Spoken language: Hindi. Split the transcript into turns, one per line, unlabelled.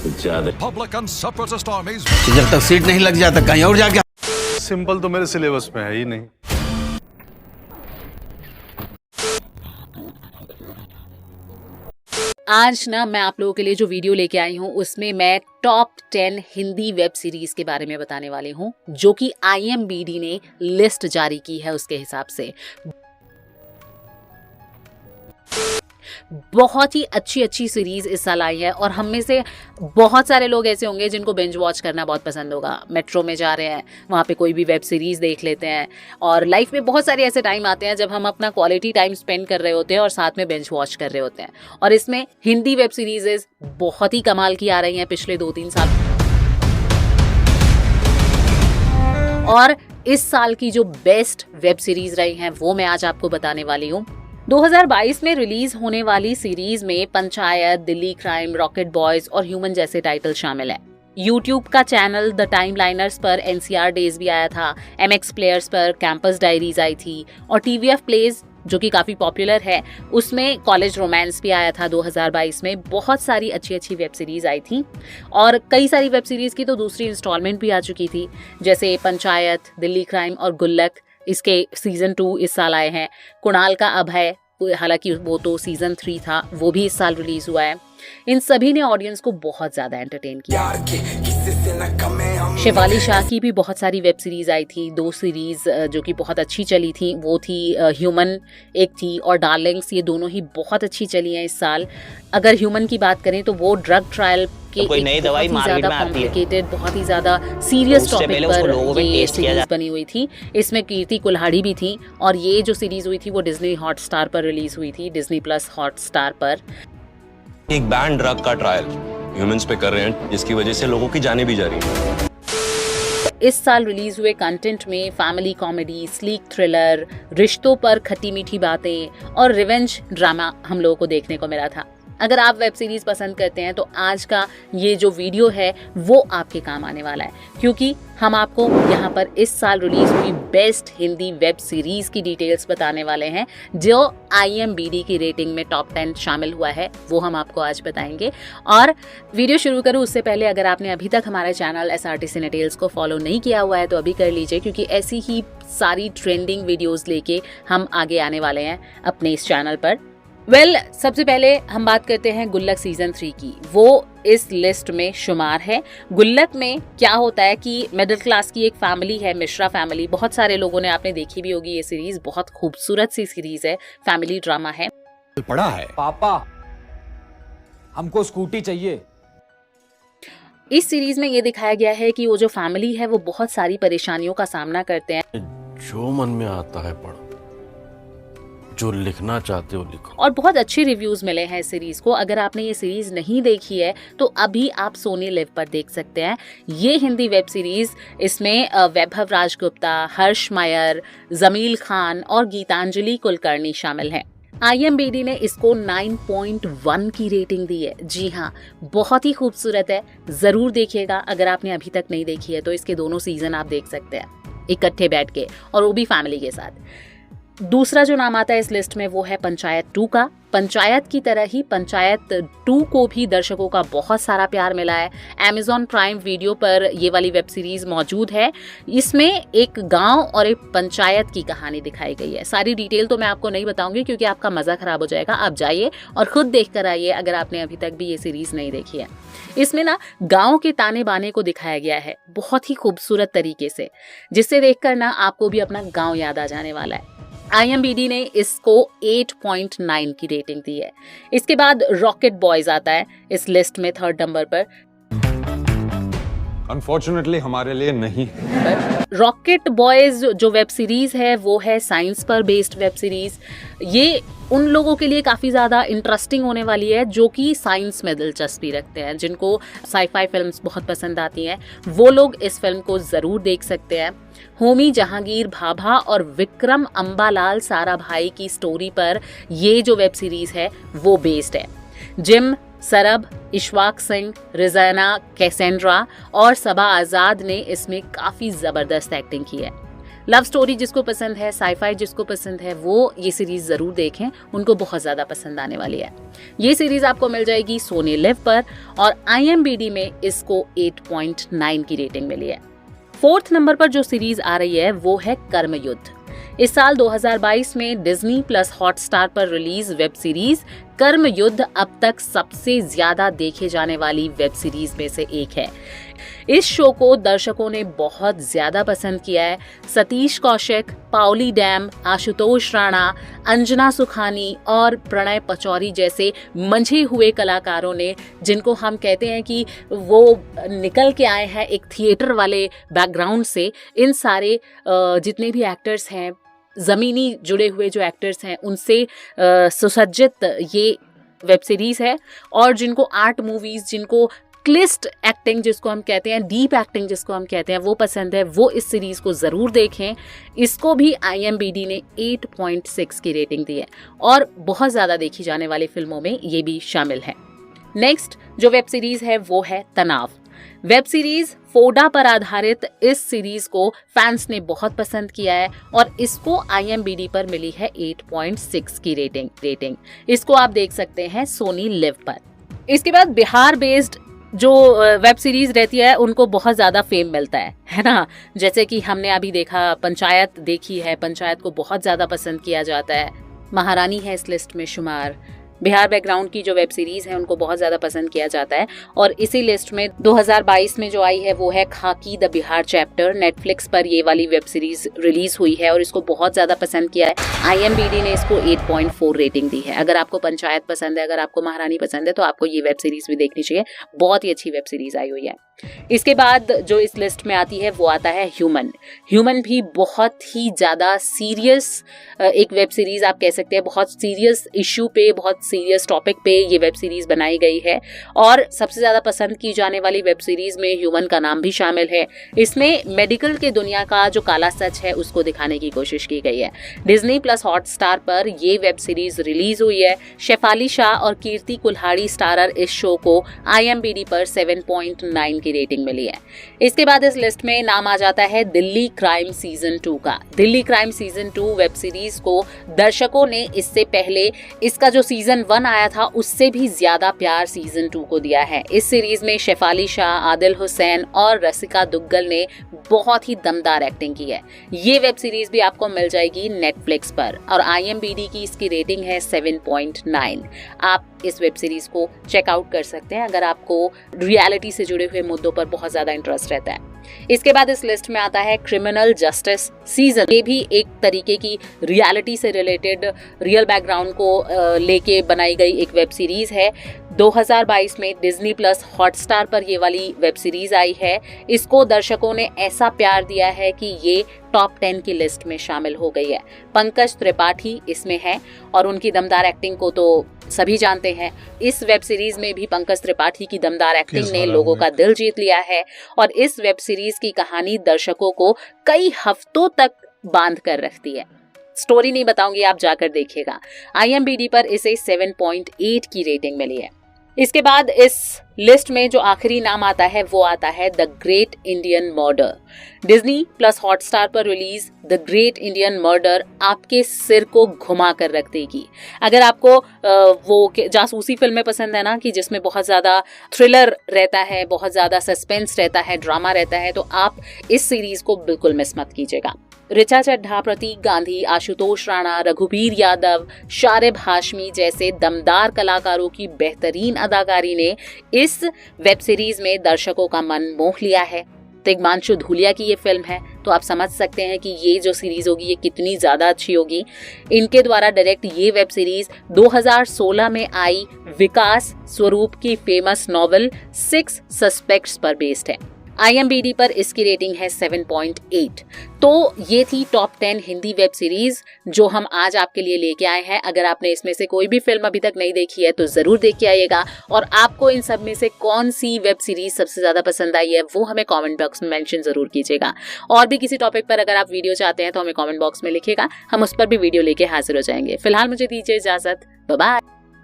ज्यादा
जब तक सीट नहीं लग जाता कहीं और जाके।
सिंपल तो मेरे सिलेबस में है ही नहीं।
आज ना मैं आप लोगों के लिए जो वीडियो लेके आई हूँ उसमें मैं टॉप 10 हिंदी वेब सीरीज के बारे में बताने वाली हूँ जो कि IMDb ने लिस्ट जारी की है उसके हिसाब से। बहुत ही अच्छी सीरीज इस साल आई है और हम में से बहुत सारे लोग ऐसे होंगे जिनको बिंज वॉच करना बहुत पसंद होगा। मेट्रो में जा रहे हैं, वहाँ पे कोई भी वेब सीरीज देख लेते हैं और लाइफ में बहुत सारे ऐसे टाइम आते हैं जब हम अपना क्वालिटी टाइम स्पेंड कर रहे होते हैं और साथ में बिंज वॉच कर रहे होते हैं। और इसमें हिंदी वेब सीरीज बहुत ही कमाल की आ रही हैं पिछले 2-3 साल। और इस साल की जो बेस्ट वेब सीरीज रही हैं वो मैं आज आपको बताने वाली हूँ। 2022 में रिलीज होने वाली सीरीज में panchayat, Delhi crime, rocket boys और ह्यूमन जैसे टाइटल शामिल हैं। YouTube का चैनल द टाइमलाइनर्स पर NCR डेज भी आया था, MX प्लेयर्स पर कैंपस डायरीज आई थी और TVF प्लेज जो कि काफी पॉपुलर है उसमें कॉलेज रोमांस भी आया था 2022 में। बहुत सारी अच्छी वेब सीरीज आई थी और कई सारी वेब सीरीज की तो दूसरी इंस्टॉलमेंट भी आ चुकी थी, जैसे पंचायत, दिल्ली क्राइम और गुल्लक। इसके सीजन 2 इस साल आए हैं। कुणाल का अभय, हालांकि वो तो सीजन 3 था, वो भी इस साल रिलीज हुआ है। इन सभी ने ऑडियंस को बहुत ज्यादा एंटरटेन किया। शिवाली शाह की भी बहुत सारी वेब सीरीज आई थी। 2 सीरीज जो कि बहुत अच्छी चली थी वो थी ह्यूमन एक थी और डार्लिंग्स। ये दोनों ही बहुत अच्छी चली हैं इस साल। अगर ह्यूमन की बात करें तो वो ड्रग ट्रायल के
कोई नई दवाई मार्केट में आती है,
बहुत ही ज्यादा सीरियस टॉपिक पर ये सीरीज बनी हुई थी। इसमें कीर्ति कुल्हाड़ी भी थी और ये जो सीरीज हुई थी वो डिज्नी हॉटस्टार पर रिलीज हुई थी, Disney+ हॉटस्टार पर।
एक बैन ड्रग का ट्रायल ह्यूमंस पे कर रहे हैं जिसकी वजह से लोगों की जानें भी जा रही हैं।
इस साल रिलीज हुए कंटेंट में फैमिली कॉमेडी, स्लीक थ्रिलर, रिश्तों पर खट्टी मीठी बातें और रिवेंज ड्रामा हम लोगों को देखने को मिला था। अगर आप वेब सीरीज पसंद करते हैं तो आज का ये जो वीडियो है वो आपके काम आने वाला है, क्योंकि हम आपको यहाँ पर इस साल रिलीज हुई बेस्ट हिंदी वेब सीरीज की डिटेल्स बताने वाले हैं जो IMDb की रेटिंग में टॉप 10 शामिल हुआ है, वो हम आपको आज बताएंगे। और वीडियो शुरू करूँ उससे पहले अगर आपने अभी तक हमारा चैनल SRT सिने टेल्स को फॉलो नहीं किया हुआ है तो अभी कर लीजिए, क्योंकि ऐसी ही सारी ट्रेंडिंग वीडियोज लेके हम आगे आने वाले हैं अपने इस चैनल पर। सबसे पहले हम बात करते हैं गुल्लक सीजन 3 की। वो इस लिस्ट में शुमार है। गुल्लक में क्या होता है कि मिडिल क्लास की एक फैमिली है, मिश्रा फैमिली। बहुत सारे लोगों ने आपने देखी भी होगी ये सीरीज, बहुत खूबसूरत सी सीरीज है, फैमिली ड्रामा है।
पढ़ा है
पापा, हमको स्कूटी चाहिए।
इस सीरीज में ये दिखाया गया है कि वो जो फैमिली है वो बहुत सारी परेशानियों का सामना करते हैं।
जो मन में आता है पढ़ो, जो लिखना चाहते हो लिखो। और
बहुत अच्छे रिव्यूज मिले हैं इस सीरीज को। अगर आपने ये सीरीज नहीं देखी है तो अभी आप सोनी लिव पर देख सकते हैं ये हिंदी वेब सीरीज। इसमें वैभव राजगुप्ता, हर्ष मायर, जमील खान और गीतांजलि कुलकर्णी शामिल हैं। IMDb ने इसको 9.1 की रेटिंग दी है। जी हाँ, बहुत ही खूबसूरत है, जरूर देखिएगा। अगर आपने अभी तक नहीं देखी है तो इसके दोनों सीजन आप देख सकते हैं इकट्ठे बैठ के, और वो भी फैमिली के साथ। दूसरा जो नाम आता है इस लिस्ट में वो है पंचायत 2 का। पंचायत की तरह ही पंचायत 2 को भी दर्शकों का बहुत सारा प्यार मिला है। Amazon प्राइम वीडियो पर ये वाली वेब सीरीज मौजूद है। इसमें एक गांव और एक पंचायत की कहानी दिखाई गई है। सारी डिटेल तो मैं आपको नहीं बताऊंगी क्योंकि आपका मजा खराब हो जाएगा। आप जाइए और खुद देख कर आइए अगर आपने अभी तक भी ये सीरीज नहीं देखी है। इसमें ना गांव के ताने बाने को दिखाया गया है बहुत ही खूबसूरत तरीके से, जिससे देखकर ना आपको भी अपना गाँव याद आ जाने वाला है। IMDb ने इसको 8.9 की रेटिंग दी है। इसके बाद रॉकेट बॉयज आता है इस लिस्ट में 3rd नंबर पर।
अनफॉर्चुनेटली हमारे लिए नहीं।
रॉकेट बॉयज जो वेब सीरीज है वो है साइंस पर बेस्ड वेब सीरीज। ये उन लोगों के लिए काफ़ी ज़्यादा इंटरेस्टिंग होने वाली है जो कि साइंस में दिलचस्पी रखते हैं, जिनको साई-फाई फिल्म्स बहुत पसंद आती हैं, वो लोग इस फिल्म को ज़रूर देख सकते हैं। होमी जहांगीर भाभा और विक्रम अंबालाल साराभाई की स्टोरी पर ये जो वेब सीरीज है वो बेस्ड है। जिम सरब, इशवाक सिंह, रिजाना कैसेंड्रा और सबा आजाद ने इसमें काफी जबरदस्त एक्टिंग की है। लव स्टोरी जिसको पसंद है, साईफाई जिसको पसंद है, वो ये सीरीज जरूर देखें, उनको बहुत ज्यादा पसंद आने वाली है। ये सीरीज आपको मिल जाएगी सोनी लिव पर और IMDb में इसको 8.9 की रेटिंग मिली है। 4th नंबर पर जो सीरीज आ रही है वो है कर्मयुद्ध। इस साल 2022 में डिज्नी प्लस हॉटस्टार पर रिलीज वेब सीरीज कर्मयुद्ध अब तक सबसे ज्यादा देखे जाने वाली वेब सीरीज में से एक है। इस शो को दर्शकों ने बहुत ज्यादा पसंद किया है। सतीश कौशिक, पाओली डैम, आशुतोष राणा, अंजना सुखानी और प्रणय पचौरी जैसे मंझे हुए कलाकारों ने, जिनको हम कहते हैं कि वो निकल के आए हैं एक थिएटर वाले बैकग्राउंड से, इन सारे जितने भी एक्टर्स हैं, जमीनी जुड़े हुए जो एक्टर्स हैं, उनसे सुसज्जित ये वेब सीरीज है। और जिनको आर्ट मूवीज, जिनको क्लिस्ट एक्टिंग जिसको हम कहते हैं, डीप एक्टिंग जिसको हम कहते हैं, वो पसंद है, वो इस सीरीज को जरूर देखें। इसको भी IMDb ने 8.6 की रेटिंग दी है और बहुत ज्यादा देखी जाने वाली फिल्मों में ये भी शामिल है। नेक्स्ट जो वेब सीरीज है वो है तनाव। वेब सीरीज फोडा पर आधारित इस सीरीज को फैंस ने बहुत पसंद किया है और इसको IMDb पर मिली है 8.6 की रेटिंग। इसको आप देख सकते हैं सोनी लिव पर। इसके बाद बिहार बेस्ड जो वेब सीरीज रहती है उनको बहुत ज्यादा फेम मिलता है ना। जैसे कि हमने अभी देखा, पंचायत देखी है, पंचायत को बहुत ज्यादा पसंद किया जाता है। महारानी है इस लिस्ट में शुमार। बिहार बैकग्राउंड की जो वेब सीरीज है उनको बहुत ज्यादा पसंद किया जाता है और इसी लिस्ट में 2022 में जो आई है वो है खाकी द बिहार चैप्टर। नेटफ्लिक्स पर ये वाली वेब सीरीज रिलीज हुई है और इसको बहुत ज्यादा पसंद किया है। IMDb ने इसको 8.4 रेटिंग दी है। अगर आपको पंचायत पसंद है, अगर आपको महारानी पसंद है, तो आपको ये वेब सीरीज भी देखनी चाहिए। बहुत ही अच्छी वेब सीरीज आई हुई है। इसके बाद जो इस लिस्ट में आती है वो आता है ह्यूमन भी बहुत ही ज्यादा सीरियस एक वेब सीरीज आप कह सकते हैं। बहुत सीरियस इश्यू पे, बहुत सीरियस टॉपिक पे ये वेब सीरीज बनाई गई है और सबसे ज्यादा पसंद की जाने वाली वेब सीरीज में ह्यूमन का नाम भी शामिल है। इसमें मेडिकल के दुनिया का जो काला सच है उसको दिखाने की कोशिश की गई है। डिज्नी प्लस हॉटस्टार पर ये वेब सीरीज रिलीज हुई है। शेफाली शाह और कीर्ति कुल्हाड़ी स्टारर इस शो को IMDb पर 7.9 की रेटिंग मिली है। इसके बाद इस लिस्ट में नाम आ जाता है दिल्ली क्राइम सीजन 2 का। Delhi crime season 2 web series को दर्शकों ने इससे पहले इसका जो सीजन 1 आया था उससे भी ज्यादा प्यार सीजन 2 को दिया है। इस सीरीज में शेफाली शाह, आदिल हुसैन और रसिका दुग्गल ने बहुत ही दमदार एक्टिंग की है। ये वेब सीरीज भी आपको मिल जाएगी नेटफ्लिक्स पर और IMDb की इसकी रेटिंग है 7.9। आप इस वेब सीरीज को चेकआउट कर सकते हैं अगर आपको रियलिटी से जुड़े हुए मुद्दों पर बहुत ज्यादा इंटरेस्ट रहता है। इसके बाद इस लिस्ट में आता है क्रिमिनल जस्टिस सीजन। ये भी एक तरीके की रियलिटी से रिलेटेड, रियल बैकग्राउंड को लेके बनाई गई एक वेब सीरीज है। 2022 में डिज्नी प्लस हॉटस्टार पर ये वाली वेब सीरीज आई है। इसको दर्शकों ने ऐसा प्यार दिया है कि ये टॉप 10 की लिस्ट में शामिल हो गई है। पंकज त्रिपाठी इसमें है और उनकी दमदार एक्टिंग को तो सभी जानते हैं। इस वेब सीरीज में भी पंकज त्रिपाठी की दमदार एक्टिंग ने लोगों का दिल जीत लिया है और इस वेब सीरीज की कहानी दर्शकों को कई हफ्तों तक बांध कर रखती है। स्टोरी नहीं बताऊंगी, आप जाकर देखिएगा। IMDb पर इसे 7.8 की रेटिंग मिली है। इसके बाद इस लिस्ट में जो आखिरी नाम आता है वो आता है the great Indian murder. Disney plus Hotstar पर release the great Indian murder आपके सिर को घुमा कर रख देगी। अगर आपको वो जासूसी फिल्में पसंद है ना, कि जिसमें बहुत ज्यादा थ्रिलर रहता है, बहुत ज्यादा सस्पेंस रहता है, ड्रामा रहता है, तो आप इस सीरीज को बिल्कुल मिस मत कीजिएगा। ऋचा चड्ढा, प्रतीक गांधी, आशुतोष राणा, रघुबीर यादव, शारिब हाशमी जैसे दमदार कलाकारों की बेहतरीन अदाकारी ने इस वेब सीरीज में दर्शकों का मन मोह लिया है। तिग्मांशु धूलिया की ये फिल्म है, तो आप समझ सकते हैं कि ये जो सीरीज होगी ये कितनी ज्यादा अच्छी होगी। इनके द्वारा डायरेक्ट ये वेब सीरीज 2016 में आई विकास स्वरूप की फेमस नॉवेल 6 सस्पेक्ट्स पर बेस्ड है। IMDb पर इसकी रेटिंग है 7.8। तो ये थी टॉप 10 हिंदी वेब सीरीज जो हम आज आपके लिए लेके आए हैं। अगर आपने इसमें से कोई भी फिल्म अभी तक नहीं देखी है तो जरूर देख के आइएगा और आपको इन सब में से कौन सी वेब सीरीज सबसे ज्यादा पसंद आई है वो हमें कमेंट बॉक्स में मेंशन जरूर कीजिएगा। और भी किसी टॉपिक पर अगर आप वीडियो चाहते हैं तो हमें कमेंट बॉक्स में लिखिएगा, हम उस पर भी वीडियो लेके हाजिर हो जाएंगे। फिलहाल मुझे दीजिए इजाजत, बाय बाय।